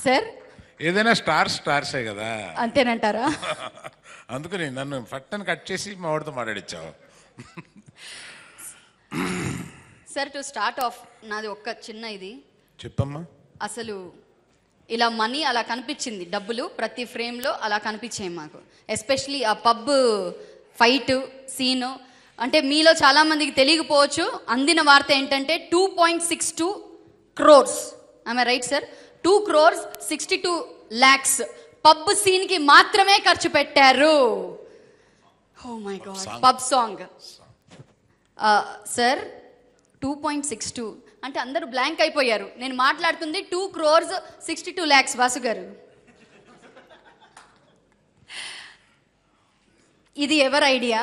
Sir ఏదైనా స్టార్సే కదా, అంతేనంటారా? అందుకని నన్ను ఫట్టని కట్ చేసి మా వాడితో మాట్లాడిచ్చావు. సార్ టు స్టార్ట్ ఆఫ్ నాది ఒక్క చిన్న ఇది చెప్పమ్మా. అసలు ఇలా మనీ అలా కనిపించింది, డబ్బులు ప్రతి ఫ్రేమ్లో అలా కనిపించాయి మాకు. ఎస్పెషలీ ఆ పబ్ ఫైట్ సీను అంటే మీలో చాలామందికి తెలియకపోవచ్చు. అందిన వార్త ఏంటంటే 2.62 crores, I right sir? 2.62 crores pub సీన్కి మాత్రమే ఖర్చు పెట్టారు. Oh my God, pub song sir. 2.62 అంటే అందరూ బ్లాంక్ అయిపోయారు. నేను మాట్లాడుతుంది 2.62 crores వాసు గారు. ఇది ఎవరి ఐడియా?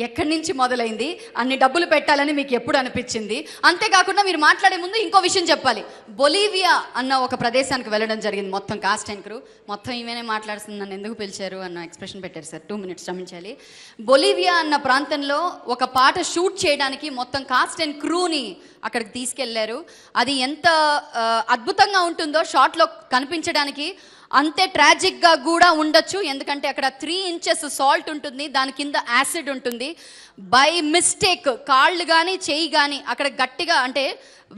ఎక్కడి నుంచి మొదలైంది? అన్ని డబ్బులు పెట్టాలని మీకు ఎప్పుడు అనిపించింది? అంతేకాకుండా మీరు మాట్లాడే ముందు ఇంకో విషయం చెప్పాలి. బొలీవియా అన్న ఒక ప్రదేశానికి వెళ్ళడం జరిగింది. మొత్తం కాస్ట్ అండ్ క్రూ మొత్తం ఈమెనే మాట్లాడుతుంది, నన్ను ఎందుకు పిలిచారు అన్న ఎక్స్ప్రెషన్ పెట్టారు సార్. 2 minutes క్షమించాలి. బొలీవియా అన్న ప్రాంతంలో ఒక పాట షూట్ చేయడానికి మొత్తం కాస్ట్ అండ్ క్రూని అక్కడికి తీసుకెళ్లారు. అది ఎంత అద్భుతంగా ఉంటుందో షార్ట్లో కనిపించడానికి అంతే ట్రాజిక్గా కూడా ఉండొచ్చు. ఎందుకంటే అక్కడ 3 inches సాల్ట్ ఉంటుంది, దాని కింద యాసిడ్ ఉంటుంది. బై మిస్టేక్ కాళ్ళు కానీ చెయ్యి కానీ అక్కడ గట్టిగా అంటే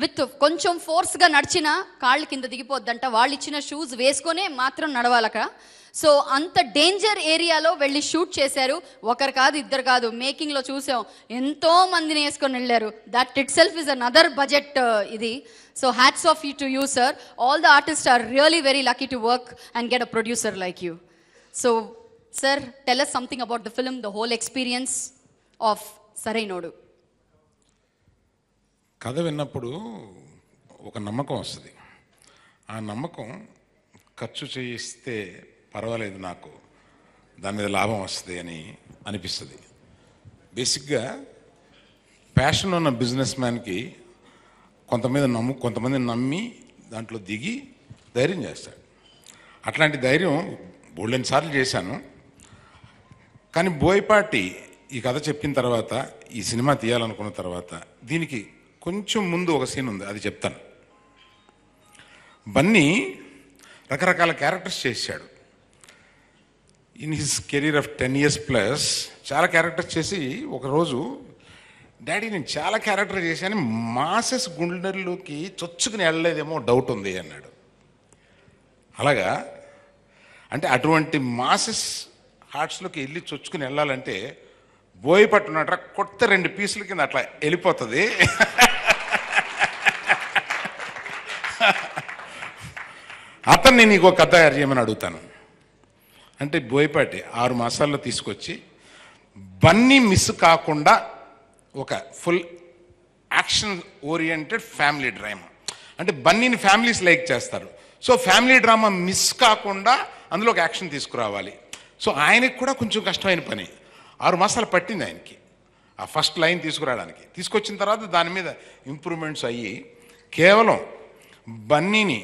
విత్ కొంచెం ఫోర్స్గా నడిచినా కాళ్ళు కింద దిగిపోద్దంట. వాళ్ళు ఇచ్చిన షూస్ వేసుకొనే మాత్రం నడవాలి అక్కడ. సో అంత డేంజర్ ఏరియాలో వెళ్ళి షూట్ చేశారు. ఒకరు కాదు, ఇద్దరు కాదు, మేకింగ్లో చూసాం ఎంతో మందిని వేసుకొని వెళ్ళారు. That it self is another budget ఇది. So hats off to you, sir. All the artists are really very lucky to work and get a producer like you. So, sir, tell us something about the film, the whole experience of Sarainodu. కథ విన్నప్పుడు ఒక నమ్మకం వస్తుంది. ఆ నమ్మకం ఖర్చు చేయిస్తే పర్వాలేదు, నాకు దాని మీద లాభం వస్తుంది అని అనిపిస్తుంది. బేసిక్గా ప్యాషన్ ఉన్న బిజినెస్ మ్యాన్కి కొంతమంది నమ్మి దాంట్లో దిగి ధైర్యం చేస్తాడు. అట్లాంటి ధైర్యం బోల్డెన్ సార్లు చేశాను. కానీ బోయపాటి ఈ కథ చెప్పిన తర్వాత, ఈ సినిమా తీయాలనుకున్న తర్వాత, దీనికి కొంచెం ముందు ఒక సీన్ ఉంది, అది చెప్తాను. బన్నీ రకరకాల క్యారెక్టర్స్ చేశాడు. In his career of 10 years plus చాలా క్యారెక్టర్స్ చేసి ఒకరోజు, డాడీ నేను చాలా క్యారెక్టర్ చేశాను, మాసెస్ గుండెల్లోకి చొచ్చుకుని వెళ్ళలేదేమో డౌట్ ఉంది అన్నాడు. అలాగా అంటే అటువంటి మాసెస్ హార్ట్స్లోకి వెళ్ళి చొచ్చుకుని వెళ్ళాలంటే బోయపాటి ఉన్నట్రా కొత్త 2 పీసుల కింద అట్లా వెళ్ళిపోతుంది. అతన్ని నీకు ఒక కథ తయారు చేయమని అడుగుతాను అంటే బోయపాటి 6 మాసాల్లో తీసుకొచ్చి బన్నీ మిస్ కాకుండా ఒక full action oriented family drama. అంటే బన్నీని ఫ్యామిలీస్ లైక్ చేస్తారు. సో ఫ్యామిలీ డ్రామా మిస్ కాకుండా అందులో ఒక యాక్షన్ తీసుకురావాలి. సో ఆయనకి కూడా కొంచెం కష్టమైన పని. 6 మాసాలు పట్టింది ఆయనకి ఆ ఫస్ట్ లైన్ తీసుకురావడానికి. తీసుకొచ్చిన తర్వాత దాని మీద ఇంప్రూవ్మెంట్స్ అయ్యి కేవలం బన్నీని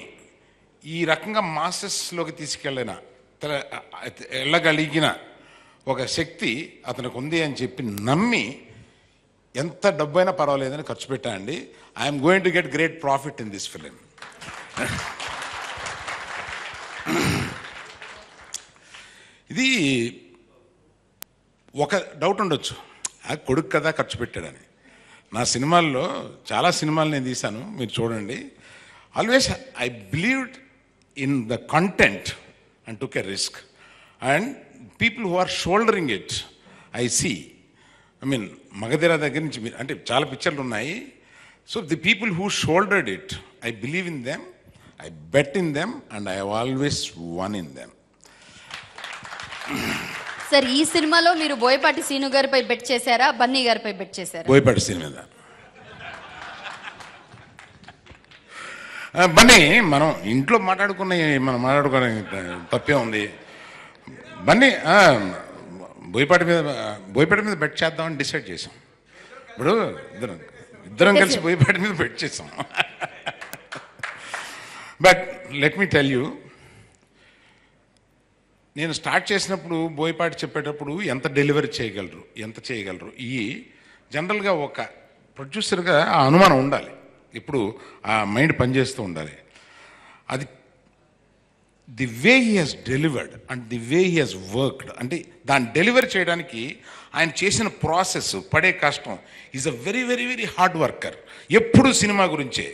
ఈ రకంగా మాసెస్లోకి వెళ్ళగలిగిన ఒక శక్తి అతనికి ఉంది అని చెప్పి నమ్మి ఎంత డబ్బైనా పర్వాలేదని ఖర్చు పెట్టానండి. I'm going to get great profit in this film. ఇది ఒక డౌట్ ఉండొచ్చు, ఆ కొడుకు కదా ఖర్చు పెట్టాడని. నా సినిమాల్లో చాలా సినిమాలు నేను తీశాను, మీరు చూడండి. Always I believed in the content and took a risk. And people who are shouldering it I see. I mean Magadheera దగ్గర నుంచి అంటే చాలా పిక్చర్లు ఉన్నాయి. So the people who shouldered it, I believe in them, I bet in them and I have always won in them. Sir ఈ సినిమాలో మీరు Boyapati scene గారిపై బెట్ చేశారా, బన్నీ గారిపై బెట్ చేశారా? బోయపాటి సీను మీద. బన్నీ మనం ఇంట్లో మనం మాట్లాడుకునే తప్పే ఉంది. బన్నీ బోయపాటి మీద బెట్ చేద్దామని డిసైడ్ చేసాం. ఇప్పుడు ఇద్దరం కలిసి బోయపాటి మీద బెట్ చేసాం. But let me tell you, నేను స్టార్ట్ చేసినప్పుడు బోయపాటి చెప్పేటప్పుడు ఎంత డెలివరీ చేయగలరు ఈ జనరల్గా ఒక ప్రొడ్యూసర్గా ఆ అనుమానం ఉండాలి, ఇప్పుడు ఆ మైండ్ పనిచేస్తూ ఉండాలి. అది the way he has delivered and the way he has worked, అంటే దాన్ని డెలివర్ చేయడానికి ఆయన చేసిన ప్రాసెస్, పడే కష్టం, is a very very very hard worker. ఎప్పుడు సినిమా గురించే,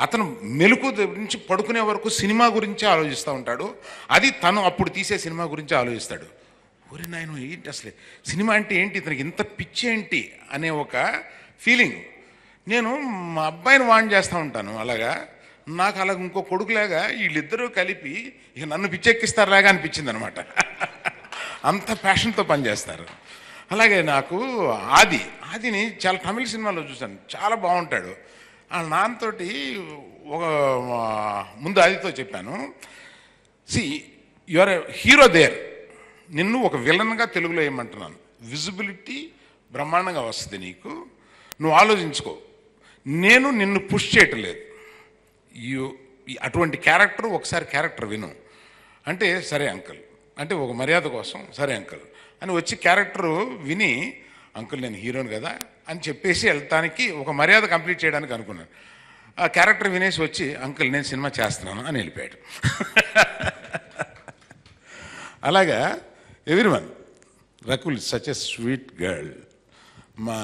అతను మెలకు నుంచి పడుకునే వరకు సినిమా గురించే ఆలోచిస్తూ ఉంటాడు. అది తను అప్పుడు తీసే సినిమా గురించే ఆలోచిస్తాడు. ఒరే నాయన ఏంటి అసలే సినిమా అంటే ఏంటి, ఇతనికి ఇంత పిచ్చి ఏంటి అనే ఒక ఫీలింగ్. నేను మా అబ్బాయిని వాన్ చేస్తూ ఉంటాను అలాగా. నాకు అలాగ ఇంకో కొడుకులాగా వీళ్ళిద్దరూ కలిపి ఇక నన్ను పిచ్చెక్కిస్తారులాగా అనిపించింది అనమాట. అంత ప్యాషన్తో పనిచేస్తారు. అలాగే నాకు ఆదిని చాలా తమిళ సినిమాలో చూశాను, చాలా బాగుంటాడు. ఆ నాన్నతోటి ఒక ముందు ఆదితో చెప్పాను, see you are a hero there, నిన్ను ఒక విలన్గా తెలుగులో ఏమంటున్నాను, విజిబిలిటీ బ్రహ్మాండంగా వస్తుంది నీకు, నువ్వు ఆలోచించుకో, నేను నిన్ను పుష్ చేయటం లేదు, అటువంటి క్యారెక్టర్ ఒకసారి క్యారెక్టర్ విను అంటే సరే అంకుల్, అంటే ఒక మర్యాద కోసం సరే అంకుల్ అని వచ్చి క్యారెక్టరు విని, అంకుల్ నేను హీరోని కదా అని చెప్పేసి వెళ్తానికి ఒక మర్యాద కంప్లీట్ చేయడానికి అనుకున్నాను. ఆ క్యారెక్టర్ వినేసి వచ్చి అంకుల్ నేను సినిమా చేస్తున్నాను అని వెళ్ళిపోయాడు. అలాగా everyone, Rakul such a sweet girl, మా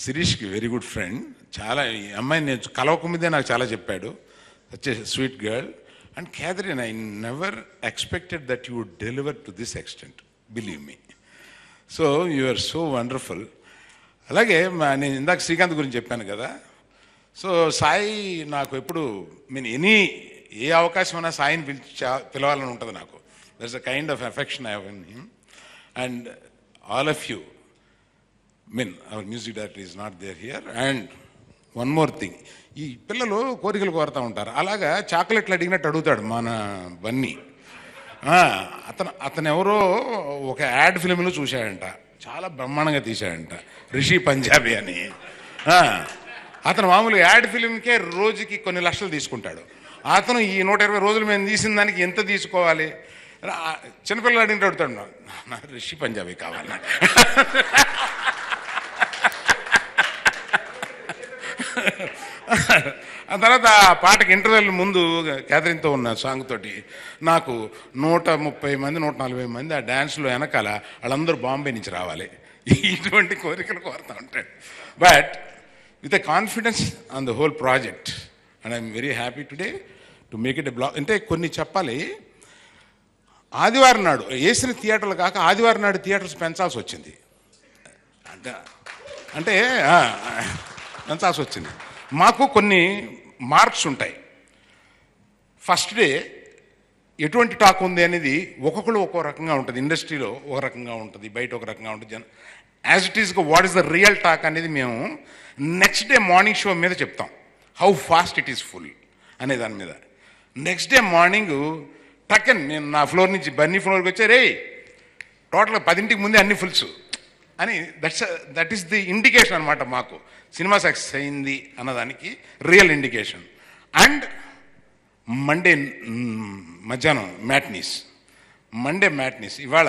శిరీష్కి వెరీ గుడ్ ఫ్రెండ్, చాలా ఈ అమ్మాయిని నేను కలవక ముందే నాకు చాలా చెప్పాడు, such a sweet girl. And Catherine, I never expected that you would deliver to this extent, believe me. So you are so wonderful. అలాగే నేను ఇందాక శ్రీకాంత్ గురించి చెప్పాను కదా, సో సాయి నాకు ఎప్పుడు ఏ అవకాశం అయినా సాయిని పిలవాలని ఉంటుంది నాకు. That's a kind of affection I have in him. And all of you, our music director is not there here. And one more thing, ఈ పిల్లలు కోరికలు కోరుతూ ఉంటారు, అలాగా చాక్లెట్లు అడిగినట్టు అడుగుతాడు మన బన్నీ. అతను ఎవరో ఒక యాడ్ ఫిల్మ్లో చూశాడంట, చాలా బ్రహ్మాండంగా తీశాడంట, రిషి పంజాబీ అని. అతను మామూలు యాడ్ ఫిల్మ్కే రోజుకి కొన్ని లక్షలు తీసుకుంటాడు. అతను ఈ 120 రోజులు మేము తీసిన దానికి ఎంత తీసుకోవాలి, చిన్నపిల్లలు అడిగినట్టు అడుగుతాడు, నాకు రిషి పంజాబీ కావాలి. ఆ తర్వాత ఆ పాటకి ఇంటర్వెల్ ముందు క్యాథరిన్తో ఉన్న సాంగ్ తోటి నాకు 130 మంది 140 మంది ఆ డ్యాన్స్లో వెనకాల వాళ్ళందరూ బాంబే నుంచి రావాలి, ఇటువంటి కోరికలు కోరుతూ ఉంటాడు. But with a confidence on the whole project and I'm very happy today to make it a blog. అంటే కొన్ని చెప్పాలి, ఆదివారం నాడు వేసిన థియేటర్లు కాక ఆదివారం నాడు థియేటర్స్ పెంచాల్సి వచ్చింది. అంటే పెంచాల్సి వచ్చింది. మాకు కొన్ని మార్క్స్ ఉంటాయి. ఫస్ట్ డే ఎటువంటి టాక్ ఉంది అనేది ఒక్కొక్కరు ఒక్కో రకంగా ఉంటుంది, ఇండస్ట్రీలో ఒక రకంగా ఉంటుంది, బయట ఒక రకంగా ఉంటుంది. యాజ్ ఇట్ ఈస్గా what is the real talk అనేది మేము నెక్స్ట్ డే మార్నింగ్ షో మీద చెప్తాం, how fast it is full అనే దాని మీద. నెక్స్ట్ డే మార్నింగ్ టక్కన్ నేను నా ఫ్లోర్ నుంచి బన్నీ ఫ్లోర్కి వచ్చా, రే టోటల్గా 10ంటికి ముందే అన్ని ఫుల్స్ అని. దట్ ఈస్ ది ఇండికేషన్ అనమాట మాకు సినిమా సక్సెస్ అయింది అన్నదానికి రియల్ ఇండికేషన్. అండ్ మండే మధ్యాహ్నం మండే మ్యాట్నీస్. ఇవాళ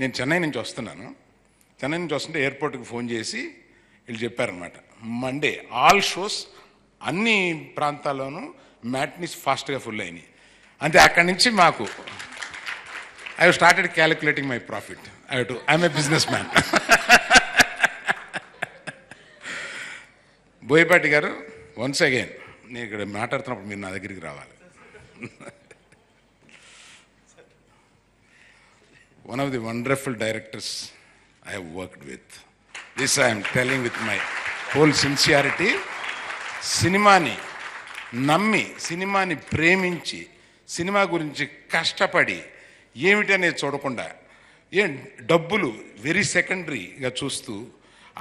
నేను చెన్నై నుంచి వస్తుంటే ఎయిర్పోర్ట్కి ఫోన్ చేసి వీళ్ళు చెప్పారనమాట, మండే ఆల్ షోస్ అన్ని ప్రాంతాల్లోనూ మ్యాట్నీస్ ఫాస్ట్గా ఫుల్ అయినాయి. అంతే అక్కడి నుంచి మాకు I have started calculating my profit. I'm a business man. Boyapati గారు, వన్స్ అగైన్ నేను ఇక్కడ మాట్లాడుతున్నప్పుడు మీరు నా దగ్గరికి రావాలి. One of the wonderful directors I have worked with. This I'm telling with my whole sincerity. సినిమాని నమ్మి, సినిమాని ప్రేమించి, సినిమా గురించి కష్టపడి ఏమిటనేది చూడకుండా డబ్బులు వెరీ సెకండరీగా చూస్తూ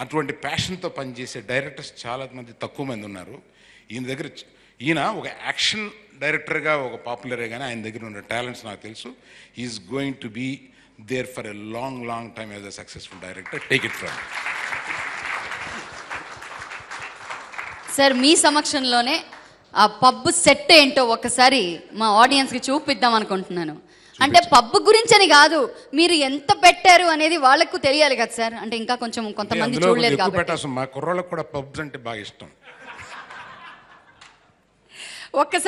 అటువంటి ప్యాషన్తో పనిచేసే డైరెక్టర్స్ చాలా మంది తక్కువ మంది ఉన్నారు. ఈయన ఒక యాక్షన్ డైరెక్టర్గా ఒక పాపులరే, కానీ ఆయన దగ్గర ఉన్న టాలెంట్స్ నాకు తెలుసు. Is going to be there for a long time as a successful director. Take it from. Sir మీ సమక్షంలోనే ఆ పబ్ సెట్ ఏంటో ఒకసారి మా ఆడియన్స్కి చూపిద్దాం అనుకుంటున్నాను. అంటే పబ్ గురించని కాదు, మీరు ఎంత పెట్టారు అనేది వాళ్ళకు తెలియాలి కదా సార్. అంటే ఇంకా కొంతమంది చూడలేదు కాబట్టి మా కుర్రోళ్ళకు కూడా పబ్స్ అంటే బాగా ఇష్టం. ఒక్కసారి